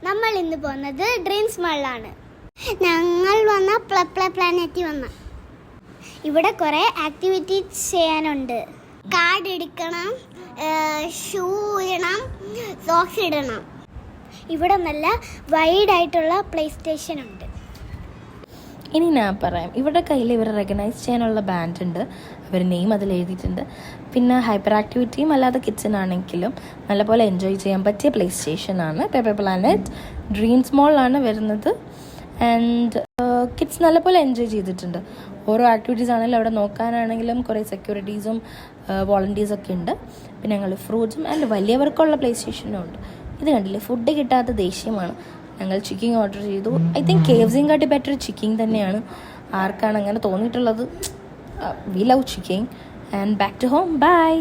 നമ്മൾ ഇന്ന് പോകുന്നത് ഡ്രീംസ് മാളിലാണ്. ഞങ്ങൾ വന്ന പ്ലാനറ്റിൽ വന്ന ഇവിടെ കുറേ ആക്ടിവിറ്റീസ് ചെയ്യാനുണ്ട്. കാർഡ് എടുക്കണം, ഷൂ ഇടണം, സോക്സ് ഇടണം. ഇവിടെ നല്ല വൈഡായിട്ടുള്ള പ്ലേ സ്റ്റേഷൻ ഉണ്ട്. ഇനി ഞാൻ പറയാം, ഇവരുടെ കയ്യിൽ ഇവരെ റെക്കഗ്നൈസ് ചെയ്യാനുള്ള ബാൻഡ് ഉണ്ട്, അവർ നെയിം അതിൽ എഴുതിയിട്ടുണ്ട്. പിന്നെ ഹൈപ്പർ ആക്ടിവിറ്റിയും അല്ലാതെ കിച്ചനാണെങ്കിലും നല്ലപോലെ എൻജോയ് ചെയ്യാൻ പറ്റിയ പ്ലേ സ്റ്റേഷനാണ്. പേപ്പർ പ്ലാനറ്റ് ഡ്രീംസ് മോളിലാണ് വരുന്നത്. ആൻഡ് കിഡ്സ് നല്ലപോലെ എൻജോയ് ചെയ്തിട്ടുണ്ട്. ഓരോ ആക്ടിവിറ്റീസ് ആണെങ്കിലും അവിടെ നോക്കാനാണെങ്കിലും കുറേ സെക്യൂരിറ്റീസും വോളണ്ടിയേഴ്സൊക്കെ ഉണ്ട്. പിന്നെ ഞങ്ങൾ ഫ്രൂട്ട്സും ആൻഡ് വലിയവർക്കുള്ള പ്ലേ സ്റ്റേഷനും ഉണ്ട്. ഇത് കണ്ടില്ലേ, ഫുഡ് കിട്ടാത്ത ദേഷ്യമാണ്. ഞങ്ങൾ ചിക്കിങ് ഓർഡർ ചെയ്തു. ഐ തിങ്ക് KFCയും കാട്ടി ബെറ്റർ ചിക്കിങ് തന്നെയാണ്. ആർക്കാണ് അങ്ങനെ തോന്നിയിട്ടുള്ളത്? We love Chicking. And back to home. By.